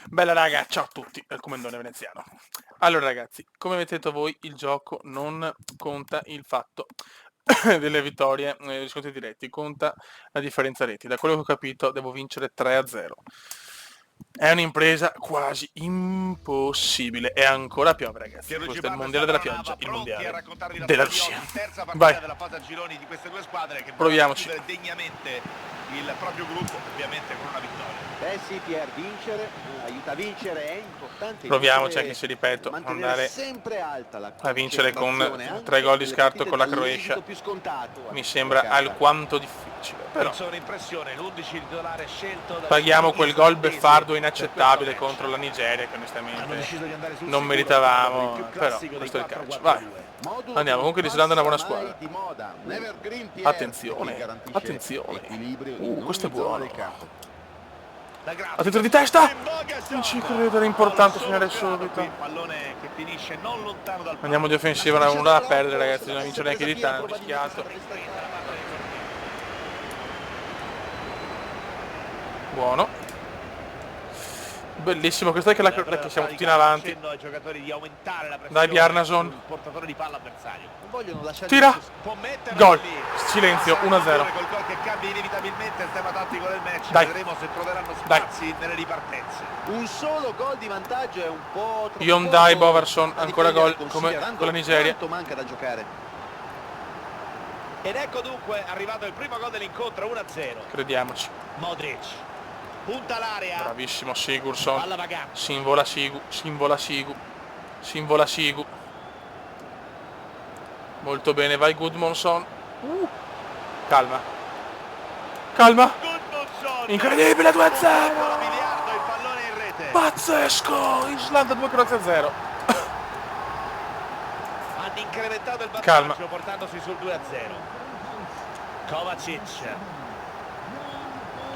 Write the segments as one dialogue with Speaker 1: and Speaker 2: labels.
Speaker 1: Bella raga, ciao a tutti, dal comandone veneziano. Allora ragazzi, come avete detto voi, il gioco non conta il fatto delle vittorie, degli scontri diretti, conta la differenza reti. Da quello che ho capito devo vincere 3-0. È un'impresa quasi impossibile e ancora piove ragazzi.
Speaker 2: Pierluigi
Speaker 1: Questo è il
Speaker 2: Barnes
Speaker 1: mondiale
Speaker 2: e
Speaker 1: della
Speaker 2: Baronava
Speaker 1: pioggia, il
Speaker 2: pronti a
Speaker 1: mondiale
Speaker 2: raccontarvi la
Speaker 1: della
Speaker 2: storia di
Speaker 1: Russia.
Speaker 2: oggi, terza partita
Speaker 1: Vai,
Speaker 2: della fase a gironi di queste due squadre che vorranno
Speaker 1: proviamoci.
Speaker 2: chiudere degnamente il proprio gruppo, ovviamente con una vittoria.
Speaker 3: Beh sì, Pier, vincere aiuta a vincere, è importante
Speaker 1: Proviamoci, anche
Speaker 3: inoltre
Speaker 1: se ripeto,
Speaker 3: mantenere
Speaker 1: andare
Speaker 3: sempre alta la
Speaker 1: a vincere con
Speaker 3: concentrazione
Speaker 1: 3
Speaker 3: anche
Speaker 1: gol di
Speaker 3: nelle
Speaker 1: scarto
Speaker 3: partite
Speaker 1: con la Croatia.
Speaker 3: dall'esito più scontato a
Speaker 1: Mi
Speaker 3: vista
Speaker 1: sembra
Speaker 3: giocata.
Speaker 1: alquanto difficile, però
Speaker 2: Impressione, l'11 titolare scelto da
Speaker 1: paghiamo quel gol beffardo
Speaker 2: per
Speaker 1: inaccettabile
Speaker 2: questo match.
Speaker 1: contro la Nigeria che
Speaker 2: Hanno
Speaker 1: onestamente
Speaker 2: deciso di andare sul
Speaker 1: non
Speaker 2: sicuro, il più
Speaker 1: meritavamo, però
Speaker 2: classico
Speaker 1: questo è il
Speaker 2: dei
Speaker 1: calcio. Vai,
Speaker 2: 4-4-2.
Speaker 3: Modulo
Speaker 1: andiamo, comunque
Speaker 3: che
Speaker 1: l'Islanda è una buona
Speaker 3: passa mai
Speaker 1: squadra.
Speaker 3: di moda, un evergreen Pier, che
Speaker 1: Attenzione,
Speaker 3: garantisce
Speaker 1: attenzione.
Speaker 3: equilibrio in
Speaker 1: Questo è
Speaker 3: ogni zona
Speaker 1: buono.
Speaker 3: del campo.
Speaker 2: La grafica.
Speaker 1: Attento di testa!
Speaker 2: Bogaciov.
Speaker 1: Non ci credo, era importante
Speaker 2: Solo
Speaker 1: segnare
Speaker 2: sfiorato
Speaker 1: subito.
Speaker 2: qui, pallone che finisce non lontano dal
Speaker 1: Andiamo di
Speaker 2: palo.
Speaker 1: offensiva, non da perdere ragazzi, bisogna vincere neanche di tanto, rischiato. Buono. Bellissimo, questa è che, che siamo tutti in avanti.
Speaker 2: Ai giocatori di aumentare la
Speaker 1: Dai
Speaker 2: pressione
Speaker 1: Bjarnason.
Speaker 2: sul portatore di palla avversario.
Speaker 3: Non vogliono lasciare
Speaker 1: Tira!
Speaker 2: Può metterla
Speaker 1: Gol!
Speaker 2: lì.
Speaker 1: Silenzio,
Speaker 2: Passa
Speaker 1: 1-0.
Speaker 2: col gol che cambia inevitabilmente il tema tattico del match.
Speaker 1: Dai.
Speaker 2: Vedremo se troveranno
Speaker 1: Dai.
Speaker 2: spazi nelle ripartenze.
Speaker 3: Un solo gol di vantaggio è un po' troppo
Speaker 1: Hyundai
Speaker 3: poco
Speaker 1: Boverson,
Speaker 3: da
Speaker 1: ancora
Speaker 3: difendere,
Speaker 1: gol come
Speaker 3: considerando
Speaker 1: con la Nigeria.
Speaker 3: quanto manca da giocare.
Speaker 2: Ed ecco dunque arrivato il primo gol dell'incontro, 1-0.
Speaker 1: Crediamoci.
Speaker 2: Modric punta l'area.
Speaker 1: Bravissimo Sigurdsson.
Speaker 2: Palla vagante.
Speaker 1: Sinvola Sigu, Sinvola Sigu, Sinvola Sigu. Molto bene, vai Gudmundsson. Calma. Calma.
Speaker 2: Gudmundsson.
Speaker 1: Incredibile 2-0.
Speaker 2: Biliardo, il pallone in rete.
Speaker 1: Pazzesco. Islanda 2 Croazia 0.
Speaker 2: Hanno incrementato il vantaggio
Speaker 1: Calma.
Speaker 2: portandosi sul 2-0. Kovacic.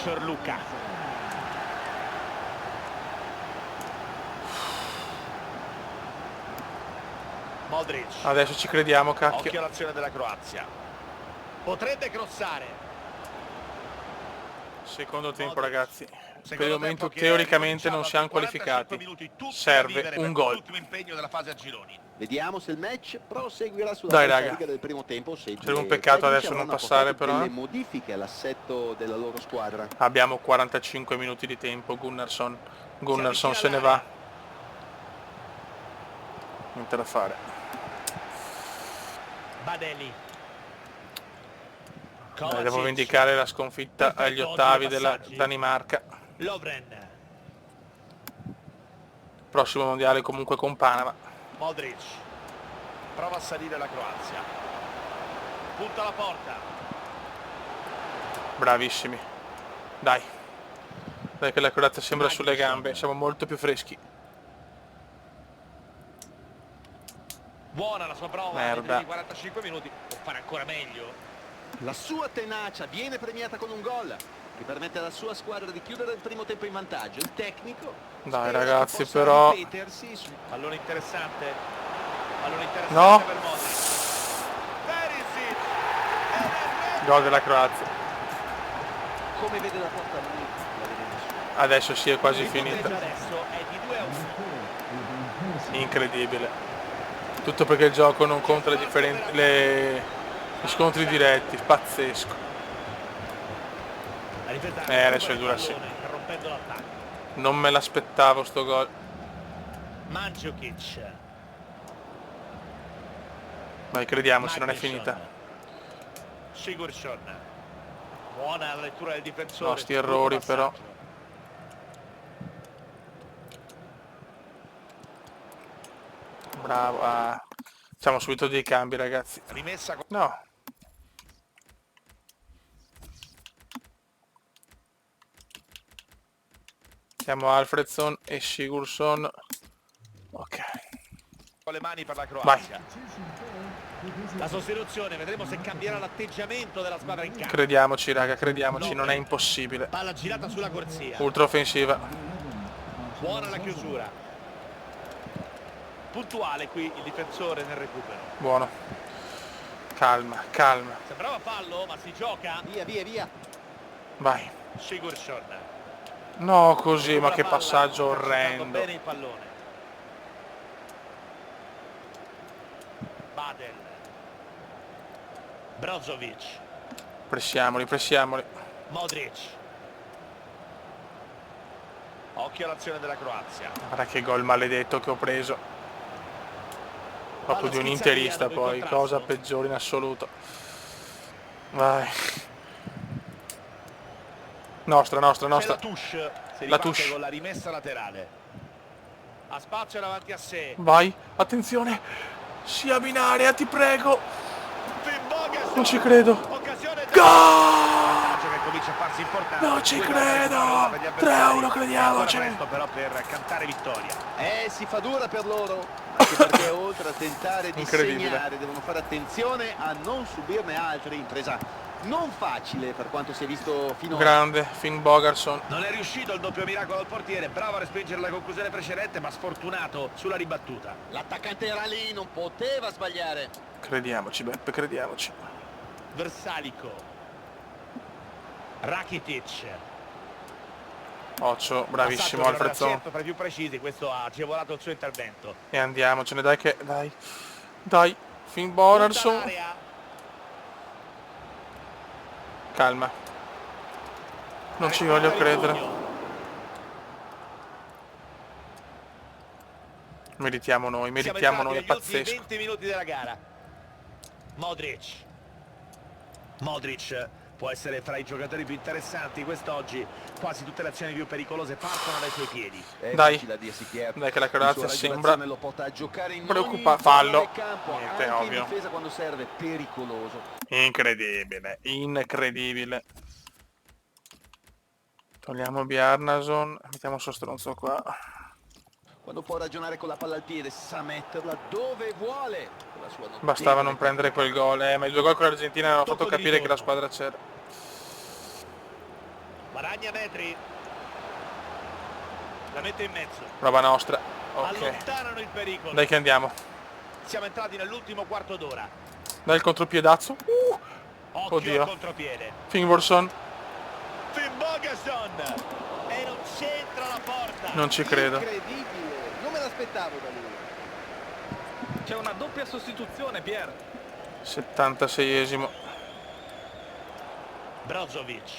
Speaker 2: Ciorluca. Modric.
Speaker 1: Adesso ci crediamo,
Speaker 2: Occhio
Speaker 1: cacchio.
Speaker 2: all'azione della Croazia. Potrebbe crossare.
Speaker 1: Secondo tempo ragazzi. Per
Speaker 2: Secondo
Speaker 1: il momento
Speaker 2: tempo che
Speaker 1: teoricamente non
Speaker 2: ricominciava
Speaker 1: siamo
Speaker 2: con 45
Speaker 1: qualificati.
Speaker 2: minuti, tutti da
Speaker 1: Serve
Speaker 2: vivere
Speaker 1: un
Speaker 2: per
Speaker 1: gol.
Speaker 2: l'ultimo impegno della fase a gironi.
Speaker 3: Vediamo se il match proseguirà sulla
Speaker 1: Dai,
Speaker 3: stessa
Speaker 1: raga.
Speaker 3: riga del primo tempo o se
Speaker 1: Sarebbe un
Speaker 3: i
Speaker 1: peccato
Speaker 3: tecnici
Speaker 1: adesso non
Speaker 3: avranno
Speaker 1: passare,
Speaker 3: apportato
Speaker 1: però,
Speaker 3: delle modifiche all'assetto della loro squadra.
Speaker 1: Abbiamo 45 minuti di tempo, Gunnarsson se ne va. Niente da fare.
Speaker 2: Badeli.
Speaker 1: Devo vendicare la sconfitta agli ottavi della Danimarca.
Speaker 2: Lovren.
Speaker 1: Prossimo mondiale comunque con Panama.
Speaker 2: Modric. Prova a salire la Croazia. Punta alla porta.
Speaker 1: Bravissimi. Dai. Dai che la Croazia sembra sulle gambe, siamo molto più freschi.
Speaker 2: Buona la sua prova.
Speaker 1: Merda.
Speaker 2: Nei 45 minuti. Può fare ancora meglio.
Speaker 3: La sua tenacia viene premiata con un gol che permette alla sua squadra di chiudere il primo tempo in vantaggio. Il tecnico
Speaker 1: Dai
Speaker 3: spera
Speaker 1: ragazzi,
Speaker 3: che possa
Speaker 1: però
Speaker 3: ripetersi su...
Speaker 2: Pallone interessante. Pallone interessante
Speaker 1: no.
Speaker 2: per Modric. Perisic.
Speaker 1: Gol della Croazia.
Speaker 3: Come vede la porta lui, la vede nessuno.
Speaker 1: Adesso sì, è quasi
Speaker 2: Il
Speaker 1: finita.
Speaker 2: punteggio adesso è di 2-1.
Speaker 1: Incredibile. Tutto perché il gioco non conta gli scontri diretti. Pazzesco. Adesso è dura sì.
Speaker 2: Interrompendo l'attacco.
Speaker 1: Non me l'aspettavo sto gol.
Speaker 2: Mandzukic.
Speaker 1: Vai, crediamoci, non è finita.
Speaker 2: Sigurdsson. Buona la lettura del difensore.
Speaker 1: No, sti errori però. Bravo. Ah. Facciamo subito dei cambi ragazzi.
Speaker 2: Rimessa con...
Speaker 1: No. Chiamo Alfredson e Sigurdsson. Ok.
Speaker 2: con le mani per la
Speaker 1: Vai.
Speaker 2: Croazia. La sostituzione, vedremo se cambierà l'atteggiamento della squadra in campo.
Speaker 1: Crediamoci raga, crediamoci, non è impossibile.
Speaker 2: Palla girata sulla corsia.
Speaker 1: Ultra offensiva.
Speaker 2: Buona la chiusura. Puntuale qui il difensore nel recupero.
Speaker 1: Buono. Calma, calma.
Speaker 2: Sembrava fallo, ma si gioca.
Speaker 3: Via, via, via.
Speaker 1: Vai.
Speaker 2: Sigurdsson.
Speaker 1: No, così, ma
Speaker 2: La
Speaker 1: che
Speaker 2: palla,
Speaker 1: passaggio
Speaker 2: sta cercando
Speaker 1: orrendo.
Speaker 2: bene il pallone. Badel. Brozovic.
Speaker 1: Pressiamoli, pressiamoli.
Speaker 2: Modric. Occhio all'azione della Croazia.
Speaker 1: Guarda che gol maledetto che ho preso. Proprio di un interista poi, cosa peggiore in assoluto. Vai. Nostra, nostra,
Speaker 2: C'è
Speaker 1: nostra.
Speaker 2: la touche. Si
Speaker 1: La
Speaker 2: riparte
Speaker 1: touche.
Speaker 2: con la rimessa laterale. Ha spazio davanti a sé.
Speaker 1: Vai, attenzione. Sia in area, ti prego.
Speaker 2: Finn Bogason.
Speaker 1: Non ci credo.
Speaker 2: Occasione da...
Speaker 1: Gol!
Speaker 2: che comincia a farsi importante.
Speaker 1: Non ci
Speaker 2: Due gol da
Speaker 1: credo!
Speaker 2: recuperare per gli
Speaker 1: 3 a
Speaker 2: avversari.
Speaker 1: 1 crediamoci.
Speaker 2: È ancora presto però per cantare vittoria.
Speaker 3: Si fa dura per loro, anche perché oltre a tentare di
Speaker 1: Incredibile.
Speaker 3: segnare devono fare attenzione a non subirne altri, impresa non facile per quanto si è visto finora.
Speaker 1: Grande, Finn Bogason.
Speaker 2: Non è riuscito il doppio miracolo al portiere, bravo a respingere la conclusione precedente, ma sfortunato sulla ribattuta.
Speaker 3: L'attaccante era lì, non poteva sbagliare.
Speaker 1: Crediamoci, Beppe, crediamoci.
Speaker 2: Versalico. Rakitic.
Speaker 1: Occhio, bravissimo
Speaker 2: Passaggio
Speaker 1: Alfredson.
Speaker 2: certo, tra i più precisi, questo ha agevolato il suo intervento.
Speaker 1: E andiamocene, dai che... Dai. Dai, Finn Bogason.
Speaker 2: Punta l'area.
Speaker 1: Calma. Non ci voglio credere. Meritiamo noi, meritiamo noi, è
Speaker 2: Siamo entrati negli ultimi
Speaker 1: pazzesco.
Speaker 2: 20 minuti della gara. Modric. Modric può essere fra i giocatori più interessanti quest'oggi. Quasi tutte le azioni più pericolose partono dai suoi piedi.
Speaker 1: Dai.
Speaker 3: Difficile a dirsi chi è.
Speaker 1: Dai che la
Speaker 3: La sua
Speaker 1: Croazia
Speaker 3: regolazione
Speaker 1: sembra...
Speaker 3: lo porta a giocare in
Speaker 1: Preoccupa-
Speaker 3: ogni zona
Speaker 1: fallo.
Speaker 3: del campo,
Speaker 1: Niente,
Speaker 3: anche
Speaker 1: ovvio.
Speaker 3: in difesa quando serve, pericoloso.
Speaker 1: Incredibile, incredibile. Togliamo Bjarnason, mettiamo sto stronzo qua.
Speaker 3: Quando può ragionare con la palla al piede, sa metterla dove vuole. Con la sua notevole
Speaker 1: Bastava non prendere quel gol, ma i 2 gol con l'Argentina hanno fatto
Speaker 2: Tocco di
Speaker 1: capire che la
Speaker 2: ritorno.
Speaker 1: squadra c'era.
Speaker 2: Guadagna metri. La mette in mezzo.
Speaker 1: Roba nostra. Ok.
Speaker 2: Allontanano il pericolo.
Speaker 1: Dai che andiamo.
Speaker 2: Siamo entrati nell'ultimo quarto d'ora.
Speaker 1: Dai il contropiedazzo.
Speaker 2: Occhio
Speaker 1: Oddio.
Speaker 2: al contropiede.
Speaker 1: Finborson.
Speaker 2: Finn Bogason. E non c'entra la porta.
Speaker 1: Non ci credo.
Speaker 3: Incredibile, non me l'aspettavo da lui.
Speaker 4: C'è una doppia sostituzione, Pier.
Speaker 1: 76esimo.
Speaker 2: Brozovic.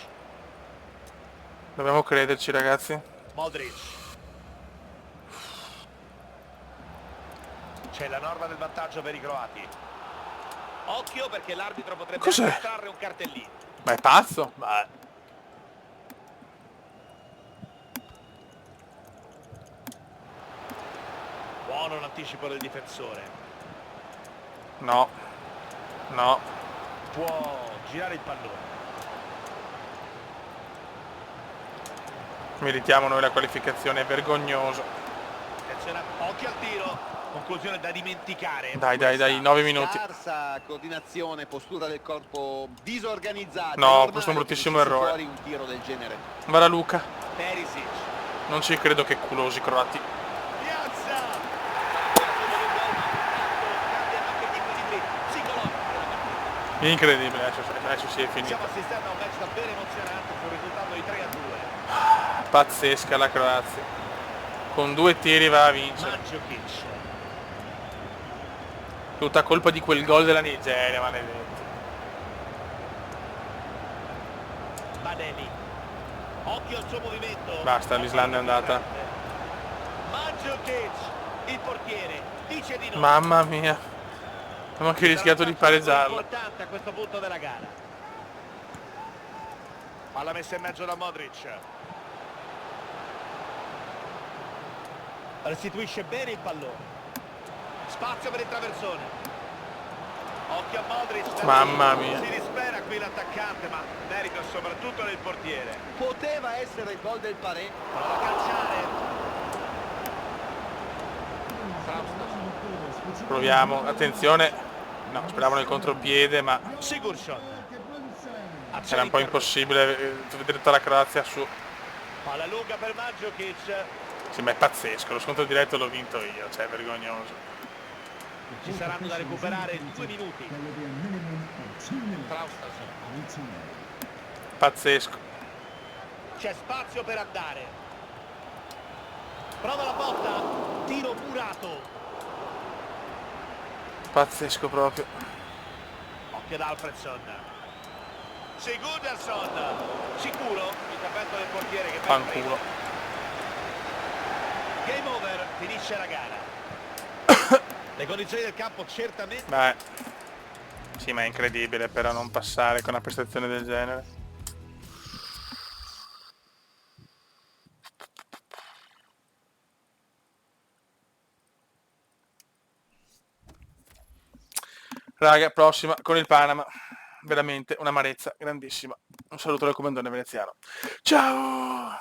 Speaker 1: Dobbiamo crederci ragazzi.
Speaker 2: Modric. C'è la norma del vantaggio per i croati. Occhio perché l'arbitro potrebbe
Speaker 1: Cos'è?
Speaker 2: anche estrarre un cartellino.
Speaker 1: Ma è pazzo? Ma...
Speaker 2: Buono l'anticipo del difensore.
Speaker 1: No. No.
Speaker 2: Può girare il pallone.
Speaker 1: Meritiamo noi la qualificazione, è vergognoso.
Speaker 2: Attenzione, occhio al tiro. Conclusione da dimenticare.
Speaker 1: Dai, dai, dai, 9 minuti.
Speaker 3: Scarsa coordinazione, postura del corpo disorganizzata.
Speaker 1: No,
Speaker 3: È normale
Speaker 1: questo è un
Speaker 3: che
Speaker 1: bruttissimo
Speaker 3: uscisse
Speaker 1: errore.
Speaker 3: fuori un tiro del genere.
Speaker 1: Guarda Luca.
Speaker 2: Perisic.
Speaker 1: Non ci credo che culosi croati.
Speaker 2: Piazza. Cambiano anche gli equilibri psicologici.
Speaker 1: Incredibile, adesso si è finito.
Speaker 2: Stiamo assistendo a un match davvero emozionante sul risultato di 3-2.
Speaker 1: Pazzesca la Croazia. Con 2 tiri va a vincere.
Speaker 2: Mandzukic.
Speaker 1: Tutta colpa di quel gol della Nigeria, maledetti.
Speaker 2: Badeli. Occhio al suo movimento.
Speaker 1: Basta, l'Islanda è andata.
Speaker 2: Mandzukic. Il portiere dice di no.
Speaker 1: Mamma mia. Abbiamo anche rischiato di pareggiarla.
Speaker 2: Importante a questo punto della gara. Palla messa in mezzo da Modric. Restituisce bene il pallone. Spazio per il traversone. Occhio a Modric.
Speaker 1: Mamma mia.
Speaker 2: Si dispera qui l'attaccante, ma merita soprattutto del portiere.
Speaker 3: Poteva essere il gol del Paré.
Speaker 2: Prova a calciare.
Speaker 1: Proviamo, attenzione. No, speravo nel contropiede, ma
Speaker 2: Sigurdsson.
Speaker 1: era un po' impossibile vedere tutta la Croazia su.
Speaker 2: Palla lunga per Mandzukic.
Speaker 1: Sì, ma è pazzesco, lo scontro diretto l'ho vinto io, cioè è vergognoso.
Speaker 2: Ci saranno da recuperare 2 minuti. Traustason.
Speaker 1: Pazzesco.
Speaker 2: C'è spazio per andare. Prova la botta. Tiro murato.
Speaker 1: Pazzesco proprio.
Speaker 2: Occhio ad Alfredson. Sigurdsson. Sicuro. Intervento del portiere che
Speaker 1: Fanculo.
Speaker 2: Game over. Finisce la gara. Le condizioni del campo certamente...
Speaker 1: Beh, sì, ma è incredibile però non passare con una prestazione del genere. Raga, prossima con il Panama. Veramente un'amarezza grandissima. Un saluto dal comandante veneziano. Ciao!